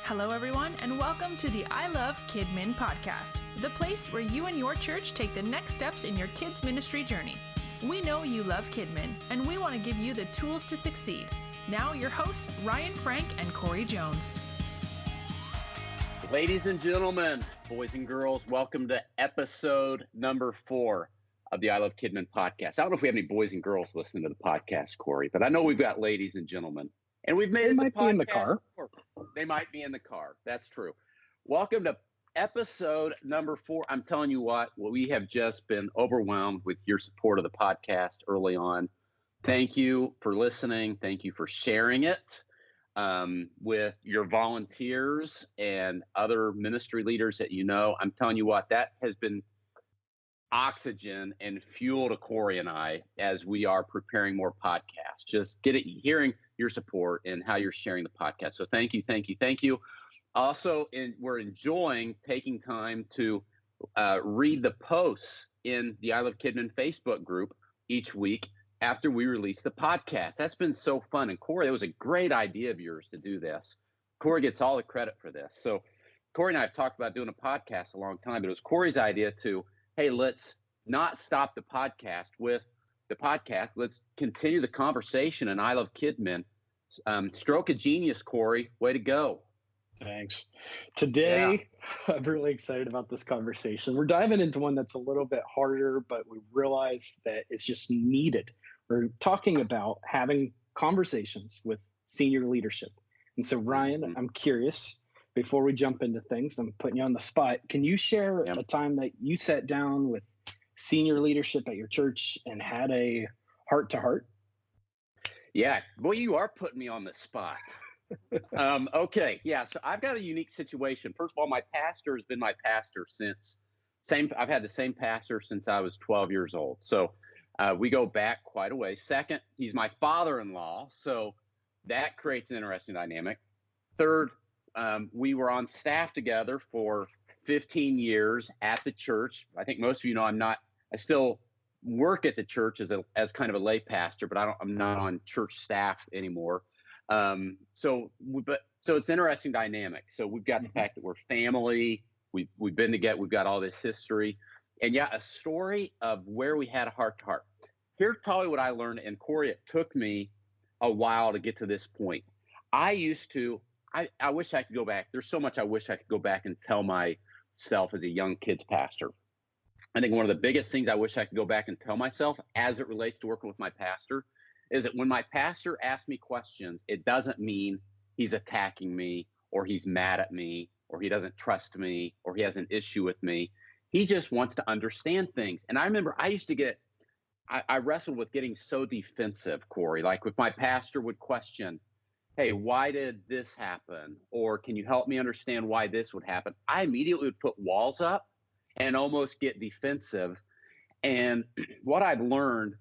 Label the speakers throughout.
Speaker 1: Hello, everyone, and welcome to the I Love KidMin podcast, the place where you and your church take the next steps in your kids' ministry journey. We know you love KidMin, and we want to give you the tools to succeed. Now, your hosts, Ryan Frank and Corey Jones.
Speaker 2: Ladies and gentlemen, boys and girls, welcome to episode number 4 of the I Love KidMin podcast. I don't know if we have any boys and girls listening to the podcast, Corey, but I know we've got ladies and gentlemen. And we've made it
Speaker 3: might be in the car.
Speaker 2: They might be in the car. That's true. Welcome to episode number 4. I'm telling you what, we have just been overwhelmed with your support of the podcast early on. Thank you for listening. Thank you for sharing it with your volunteers and other ministry leaders that you know. I'm telling you what, that has been oxygen and fuel to Corey and I as we are preparing more podcasts. Just hearing your support and how you're sharing the podcast. So thank you, thank you, thank you. Also, we're enjoying taking time to read the posts in the I Love KidMin Facebook group each week after we release the podcast. That's been so fun. And Corey, it was a great idea of yours to do this. Corey gets all the credit for this. So Corey and I have talked about doing a podcast a long time, but it was Corey's idea to, hey, let's not stop the podcast with the podcast. Let's continue the conversation. And I Love KidMin. Stroke of genius, Corey. Way to go.
Speaker 3: Thanks. Today, I'm really excited about this conversation. We're diving into one that's a little bit harder, but we realize that it's just needed. We're talking about having conversations with senior leadership. And so, Ryan, I'm curious, before we jump into things, I'm putting you on the spot. Can you share a time that you sat down with senior leadership at your church and had a heart-to-heart?
Speaker 2: Yeah, boy, you are putting me on the spot. Okay, yeah, so I've got a unique situation. First of all, my pastor has been my pastor I've had the same pastor since I was 12 years old. So we go back quite a way. Second, he's my father-in-law, so that creates an interesting dynamic. Third, we were on staff together for 15 years at the church. I think most of you know I still work at the church as kind of a lay pastor, but I'm not on church staff anymore. So it's an interesting dynamic. So we've got the fact that we're family. We've been together. We've got all this history, and a story of where we had a heart to heart. Here's probably what I learned. And Corey, it took me a while to get to this point. I wish I could go back. There's so much I wish I could go back and tell myself as a young kids pastor. I think one of the biggest things I wish I could go back and tell myself as it relates to working with my pastor is that when my pastor asks me questions, it doesn't mean he's attacking me or he's mad at me or he doesn't trust me or he has an issue with me. He just wants to understand things. And I remember I used to I wrestled with getting so defensive, Corey. Like if my pastor would question, hey, why did this happen? Or can you help me understand why this would happen? I immediately would put walls up and almost get defensive. And what I've learned,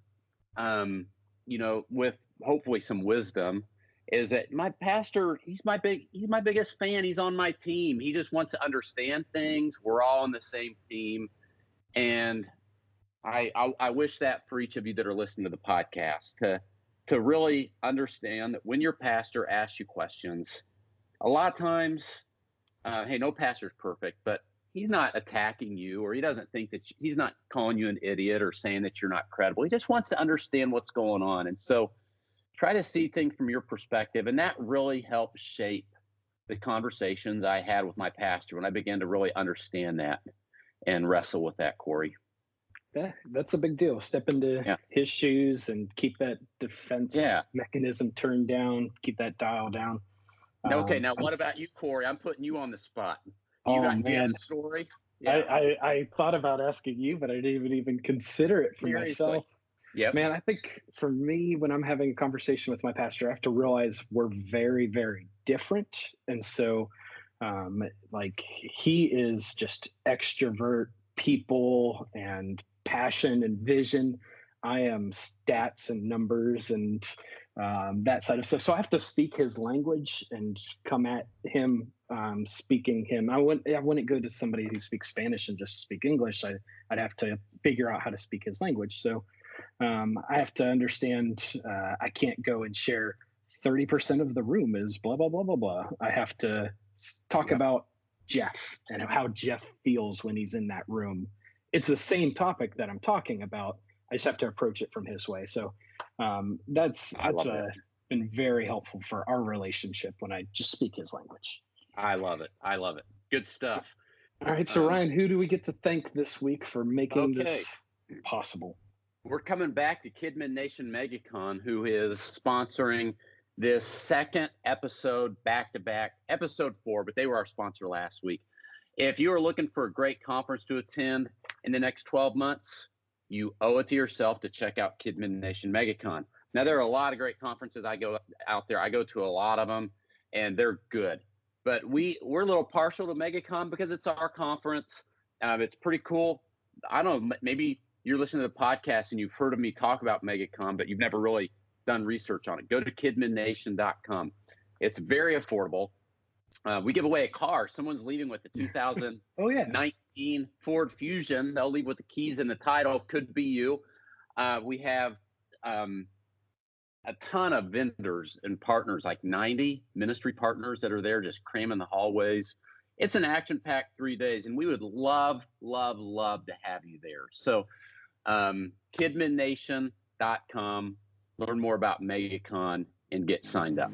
Speaker 2: with hopefully some wisdom, is that my pastor, he's my biggest fan. He's on my team. He just wants to understand things. We're all on the same team. And I wish that for each of you that are listening to the podcast to really understand that when your pastor asks you questions, a lot of times, hey, no pastor's perfect, but he's not attacking you, or he doesn't think that he's not calling you an idiot or saying that you're not credible. He just wants to understand what's going on. And so try to see things from your perspective. And that really helped shape the conversations I had with my pastor when I began to really understand that and wrestle with that, Corey.
Speaker 3: Yeah, that's a big deal. Step into his shoes and keep that defense mechanism turned down, keep that dial down.
Speaker 2: Okay, now what about you, Corey? I'm putting you on the spot. Do you have a story?
Speaker 3: Yeah. I thought about asking you, but I didn't even consider it for myself.
Speaker 2: Yeah,
Speaker 3: man, I think for me, when I'm having a conversation with my pastor, I have to realize we're very, very different. And so, he is just extrovert people and passion and vision. I am stats and numbers and that side of stuff. So I have to speak his language and come at him speaking him. I wouldn't go to somebody who speaks Spanish and just speak English. I'd have to figure out how to speak his language. So I have to understand. I can't go and share 30% of the room is blah blah blah blah blah. I have to talk about Jeff and how Jeff feels when he's in that room. It's the same topic that I'm talking about. I just have to approach it from his way. So that's been very helpful for our relationship when I just speak his language.
Speaker 2: I love it. Good stuff.
Speaker 3: All right. So Ryan, who do we get to thank this week for making this possible?
Speaker 2: We're coming back to Kidmin Nation MegaCon, who is sponsoring this second episode back-to-back, episode 4, but they were our sponsor last week. If you are looking for a great conference to attend in the next 12 months, you owe it to yourself to check out Kidmin Nation MegaCon. Now, there are a lot of great conferences I go out there. I go to a lot of them, and they're good. But we're a little partial to MegaCon because it's our conference. It's pretty cool. I don't know, maybe you're listening to the podcast and you've heard of me talk about MegaCon, but you've never really done research on it. Go to kidminnation.com. It's very affordable. We give away a car. Someone's leaving with the 2019 Ford Fusion. They'll leave with the keys and the title. Could be you. We have a ton of vendors and partners, like 90 ministry partners that are there just cramming the hallways. It's an action-packed 3 days, and we would love, love, love to have you there. So kidminnation.com, learn more about MegaCon, and get signed up.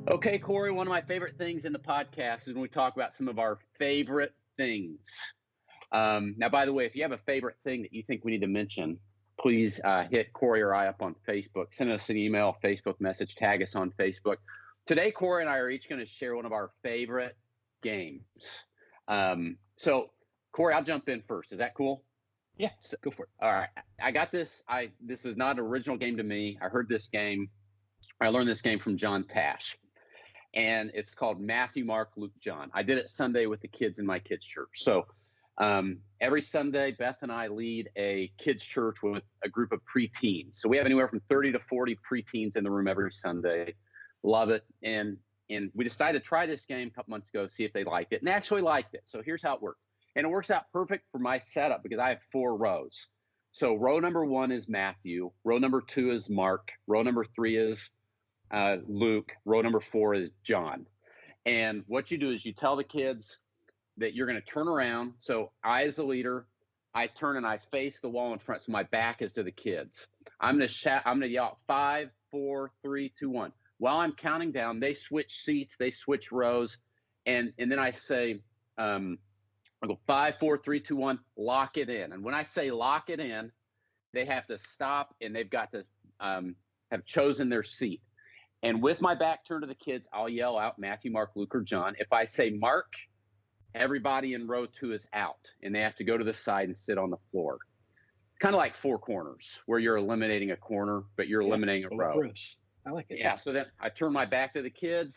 Speaker 2: Okay, Corey, one of my favorite things in the podcast is when we talk about some of our favorite things. Now, by the way, if you have a favorite thing that you think we need to mention, please hit Corey or I up on Facebook. Send us an email, Facebook message, tag us on Facebook. Today, Corey and I are each going to share one of our favorite games. So, Corey, I'll jump in first. Is that cool?
Speaker 3: Yeah, go for it.
Speaker 2: All right. I got this. This is not an original game to me. I learned this game from John Tash. And it's called Matthew, Mark, Luke, John. I did it Sunday with the kids in my kids' church. So every Sunday, Beth and I lead a kids' church with a group of preteens. So we have anywhere from 30 to 40 preteens in the room every Sunday. Love it. And we decided to try this game a couple months ago, see if they liked it. And they actually liked it. So here's how it works. And it works out perfect for my setup because I have 4 rows. So row number 1 is Matthew. Row number 2 is Mark. Row number 3 is Luke. Row number 4 is John. And what you do is you tell the kids that you're going to turn around. So I, as the leader, I turn and I face the wall in front. So my back is to the kids. I'm going to yell out 5, 4, 3, 2, 1. While I'm counting down, they switch seats, they switch rows. And then I say, I go 5, 4, 3, 2, 1, lock it in. And when I say lock it in, they have to stop and they've got to have chosen their seat. And with my back turned to the kids, I'll yell out Matthew, Mark, Luke, or John. If I say Mark, everybody in row 2 is out, and they have to go to the side and sit on the floor. Kind of like 4 corners, where you're eliminating a corner, but you're eliminating a row.
Speaker 3: Rows. I like it.
Speaker 2: Yeah, so then I turn my back to the kids.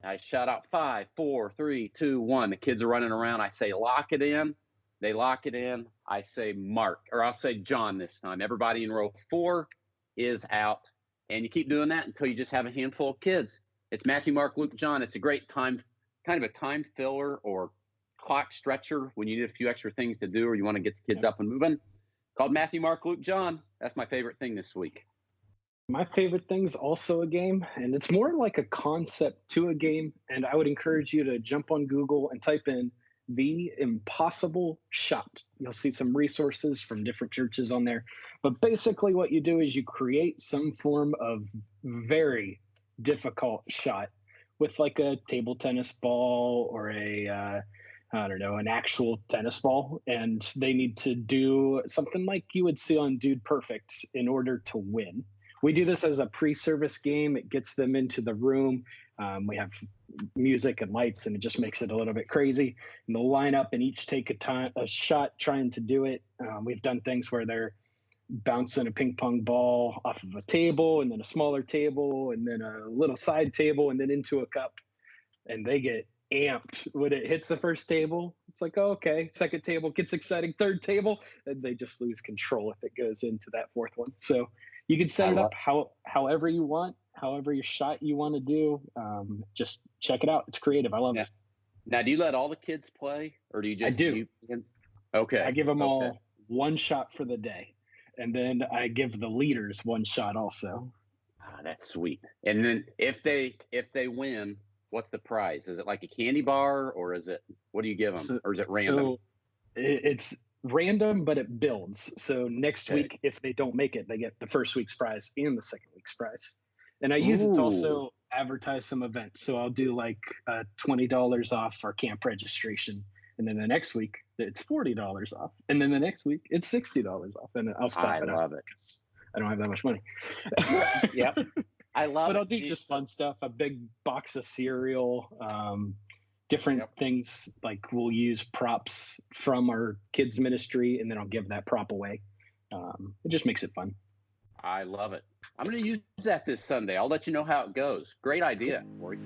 Speaker 2: I shout out 5, 4, 3, 2, 1. The kids are running around. I say lock it in. They lock it in. I say Mark, or I'll say John this time. Everybody in row 4 is out. And you keep doing that until you just have a handful of kids. It's Matthew, Mark, Luke, John. It's a great time, kind of a time filler or clock stretcher when you need a few extra things to do or you want to get the kids up and moving. Called Matthew, Mark, Luke, John. That's my favorite thing this week.
Speaker 3: My favorite thing's also a game, and it's more like a concept to a game. And I would encourage you to jump on Google and type in The Impossible Shot. You'll see some resources from different churches on there. But basically what you do is you create some form of very difficult shot with like a table tennis ball or an actual tennis ball. And they need to do something like you would see on Dude Perfect in order to win. We do this as a pre-service game. It gets them into the room. We have music and lights, and it just makes it a little bit crazy. And they'll line up and each take a shot trying to do it. We've done things where they're bouncing a ping pong ball off of a table and then a smaller table and then a little side table and then into a cup. And they get amped when it hits the first table. It's like, oh, okay. Second table gets exciting. Third table, and they just lose control if it goes into that fourth one. So you can set it up however you want, however your shot you want to do. Just check it out. It's creative. I love it.
Speaker 2: Now, do you let all the kids play, or do you just?
Speaker 3: I do.
Speaker 2: Okay.
Speaker 3: I give them all one shot for the day. and then I give the leaders one shot also.
Speaker 2: Ah, that's sweet. And then if they win, what's the prize? Is it like a candy bar, or is it what do you give them,
Speaker 3: So,
Speaker 2: or is it random?
Speaker 3: so it's random, but it builds. So next
Speaker 2: Okay.
Speaker 3: week, if they don't make it, they get the first week's prize and the second week's prize. And I use it to
Speaker 2: Ooh,
Speaker 3: also advertise some events. So I'll do like $20 off our camp registration. And then the next week, it's $40 off. And then the next week, it's $60 off. And I'll stop
Speaker 2: I
Speaker 3: it after
Speaker 2: love it.
Speaker 3: because I don't have that much money.
Speaker 2: Yep, yep. I love
Speaker 3: But
Speaker 2: it.
Speaker 3: I'll do just fun stuff, a big box of cereal, different
Speaker 2: Yep.
Speaker 3: things like we'll use props from our kids ministry and then I'll give that prop away. It just makes it fun.
Speaker 2: I love it. I'm going to use that this Sunday. I'll let you know how it goes. Great idea, Corey.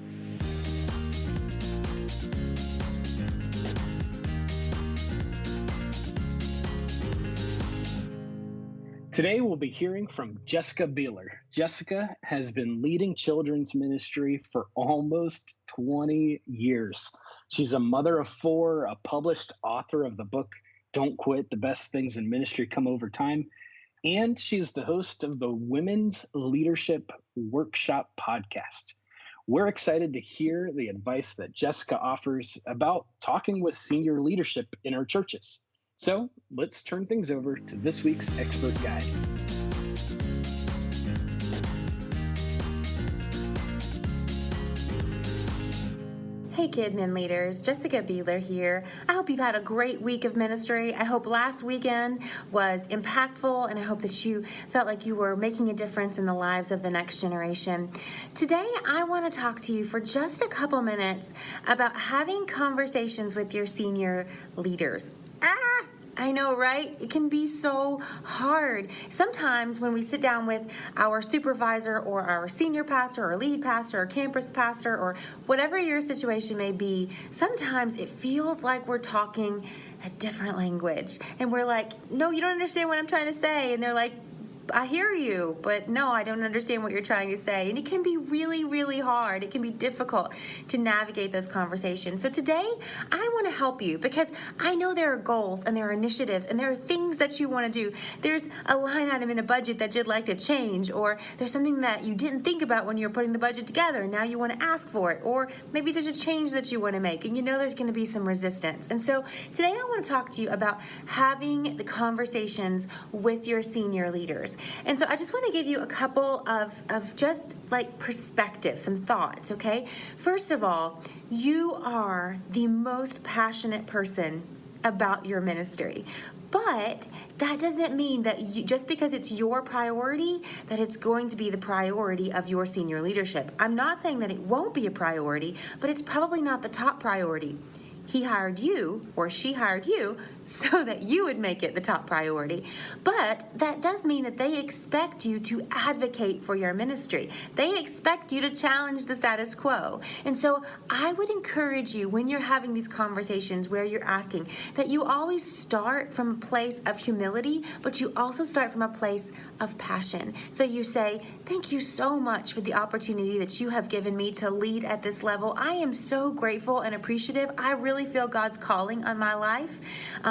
Speaker 3: Today we'll be hearing from Jessica Bealer. Jessica has been leading children's ministry for almost 20 years. She's a mother of four, a published author of the book Don't Quit, The Best Things in Ministry Come Over Time, and she's the host of the Women's Leadership Workshop podcast. We're excited to hear the advice that Jessica offers about talking with senior leadership in our churches. So let's turn things over to this week's expert guide.
Speaker 4: Hey Kidmin leaders, Jessica Bealer here. I hope you've had a great week of ministry. I hope last weekend was impactful, and I hope that you felt like you were making a difference in the lives of the next generation. Today, I want to talk to you for just a couple minutes about having conversations with your senior leaders. I know, right? It can be so hard. Sometimes when we sit down with our supervisor or our senior pastor or lead pastor or campus pastor or whatever your situation may be, sometimes it feels like we're talking a different language. And we're like, no, you don't understand what I'm trying to say. And they're like, I hear you, but no, I don't understand what you're trying to say. And it can be really, really hard. It can be difficult to navigate those conversations. So today, I want to help you because I know there are goals and there are initiatives and there are things that you want to do. There's a line item in a budget that you'd like to change, or there's something that you didn't think about when you were putting the budget together and now you want to ask for it, or maybe there's a change that you want to make and you know there's going to be some resistance. And so today I want to talk to you about having the conversations with your senior leaders. And so I just want to give you a couple of just like perspective, some thoughts, okay? First of all, you are the most passionate person about your ministry. But that doesn't mean that just because it's your priority, that it's going to be the priority of your senior leadership. I'm not saying that it won't be a priority, but it's probably not the top priority. He hired you, or she hired you, so that you would make it the top priority. But that does mean that they expect you to advocate for your ministry. They expect you to challenge the status quo. And so I would encourage you when you're having these conversations where you're asking that you always start from a place of humility, but you also start from a place of passion. So you say, thank you so much for the opportunity that you have given me to lead at this level. I am so grateful and appreciative. I really feel God's calling on my life.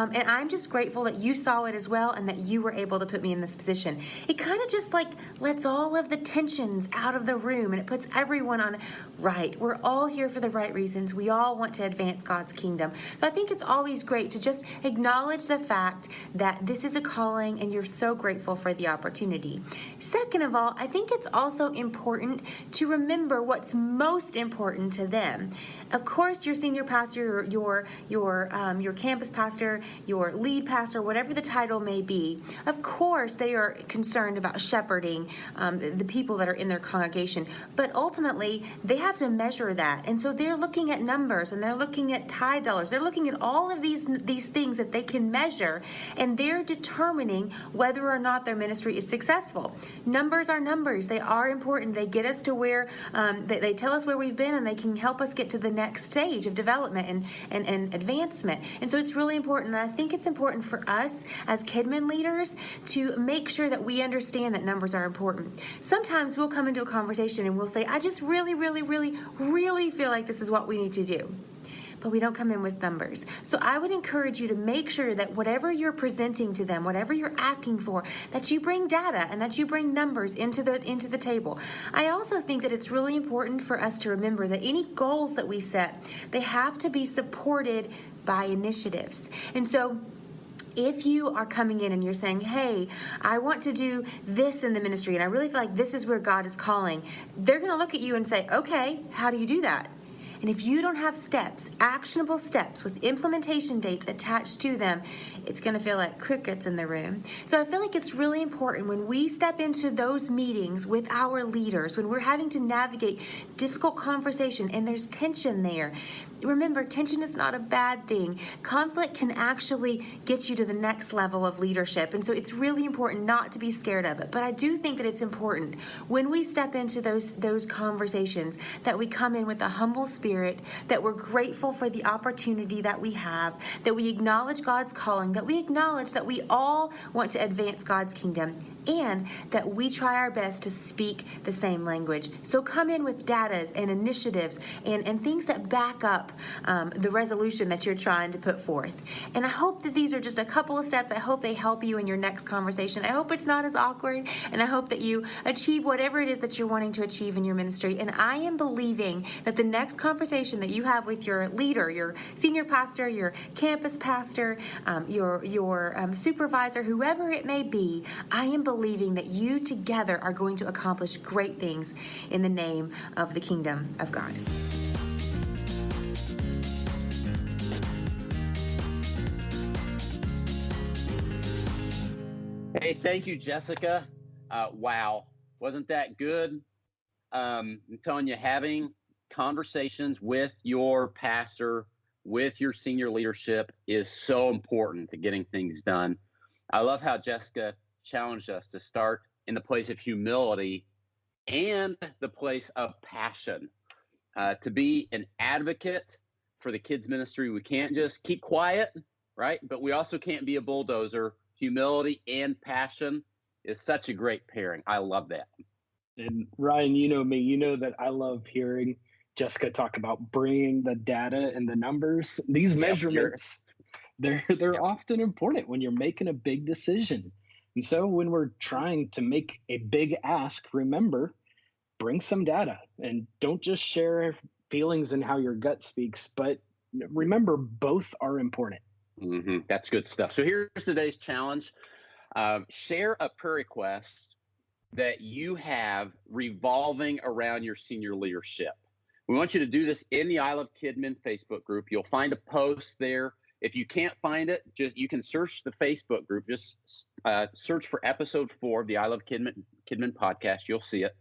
Speaker 4: And I'm just grateful that you saw it as well and that you were able to put me in this position. It kind of just like lets all of the tensions out of the room and it puts everyone on, right, we're all here for the right reasons. We all want to advance God's kingdom. So I think it's always great to just acknowledge the fact that this is a calling and you're so grateful for the opportunity. Second of all, I think it's also important to remember what's most important to them. Of course, your senior pastor, your campus pastor, your lead pastor, whatever the title may be, of course they are concerned about shepherding the people that are in their congregation. But ultimately, they have to measure that. And so they're looking at numbers and they're looking at tithe dollars. They're looking at all of these things that they can measure, and they're determining whether or not their ministry is successful. Numbers are numbers. They are important. They get us to where, they tell us where we've been, and they can help us get to the next stage of development and advancement. And so it's really important. And I think it's important for us as Kidmin leaders to make sure that we understand that numbers are important. Sometimes we'll come into a conversation and we'll say, I just really, really, really, really feel like this is what we need to do. but we don't come in with numbers. So I would encourage you to make sure that whatever you're presenting to them, whatever you're asking for, that you bring data and that you bring numbers into the table. I also think that it's really important for us to remember that any goals that we set, they have to be supported by initiatives. And so if you are coming in and you're saying, hey, I want to do this in the ministry, and I really feel like this is where God is calling, they're going to look at you and say, okay, how do you do that? And if you don't have steps, actionable steps with implementation dates attached to them, it's going to feel like crickets in the room. So I feel like it's really important when we step into those meetings with our leaders, when we're having to navigate difficult conversation and there's tension there. Remember, tension is not a bad thing. Conflict can actually get you to the next level of leadership. And so it's really important not to be scared of it. But I do think that it's important when we step into those conversations that we come in with a humble spirit, that we're grateful for the opportunity that we have, that we acknowledge God's calling, that we acknowledge that we all want to advance God's kingdom, and that we try our best to speak the same language. So come in with data and initiatives and things that back up the resolution that you're trying to put forth. And I hope that these are just a couple of steps. I hope they help you in your next conversation. I hope it's not as awkward, and I hope that you achieve whatever it is that you're wanting to achieve in your ministry. And I am believing that the next conversation that you have with your leader, your senior pastor, your campus pastor, your supervisor, whoever it may be, I am believing that you together are going to accomplish great things in the name of the kingdom of God.
Speaker 2: Hey, thank you, Jessica. Wow, wasn't that good? I'm telling you, having conversations with your pastor, with your senior leadership is so important to getting things done. I love how Jessica challenged us to start in the place of humility and the place of passion. To be an advocate for the kids ministry, we can't just keep quiet, right? But we also can't be a bulldozer. Humility and passion is such a great pairing. I love that.
Speaker 3: And Ryan, you know me, you know that I love hearing Jessica talk about bringing the data and the numbers. These measurements, they're often important when you're making a big decision. And so when we're trying to make a big ask, remember, bring some data and don't just share feelings and how your gut speaks, but remember both are important.
Speaker 2: Mm-hmm. That's good stuff. So here's today's challenge. Share a prayer request that you have revolving around your senior leadership. We want you to do this in the I Love Kidmin Facebook group. You'll find a post there. If you can't find it, you can search the Facebook group. Just search for episode 4 of the I Love Kidmin podcast. You'll see it.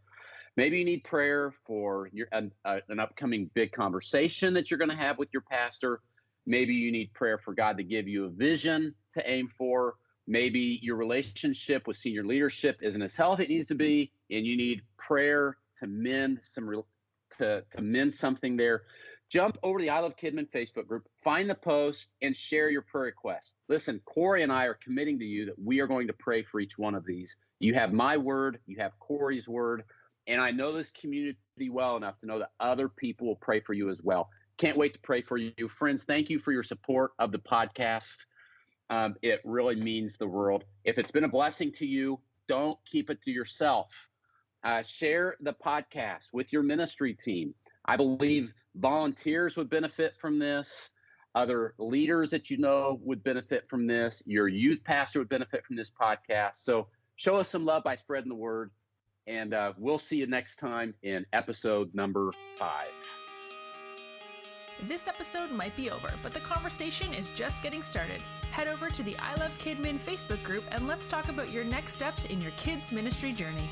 Speaker 2: Maybe you need prayer for an upcoming big conversation that you're going to have with your pastor. Maybe you need prayer for God to give you a vision to aim for. Maybe your relationship with senior leadership isn't as healthy as it needs to be, and you need prayer to mend something there. Jump over to the I Love Kidmin Facebook group, find the post, and share your prayer request. Listen, Corey and I are committing to you that we are going to pray for each one of these. You have my word, you have Corey's word, and I know this community well enough to know that other people will pray for you as well. Can't wait to pray for you. Friends, thank you for your support of the podcast. It really means the world. If it's been a blessing to you, don't keep it to yourself. Share the podcast with your ministry team. I believe volunteers would benefit from this. Other leaders that you know would benefit from this. Your youth pastor would benefit from this podcast. So show us some love by spreading the word. And we'll see you next time in episode number 5.
Speaker 1: This episode might be over, but the conversation is just getting started. Head over to the I Love Kidmin Facebook group and let's talk about your next steps in your kids' ministry journey.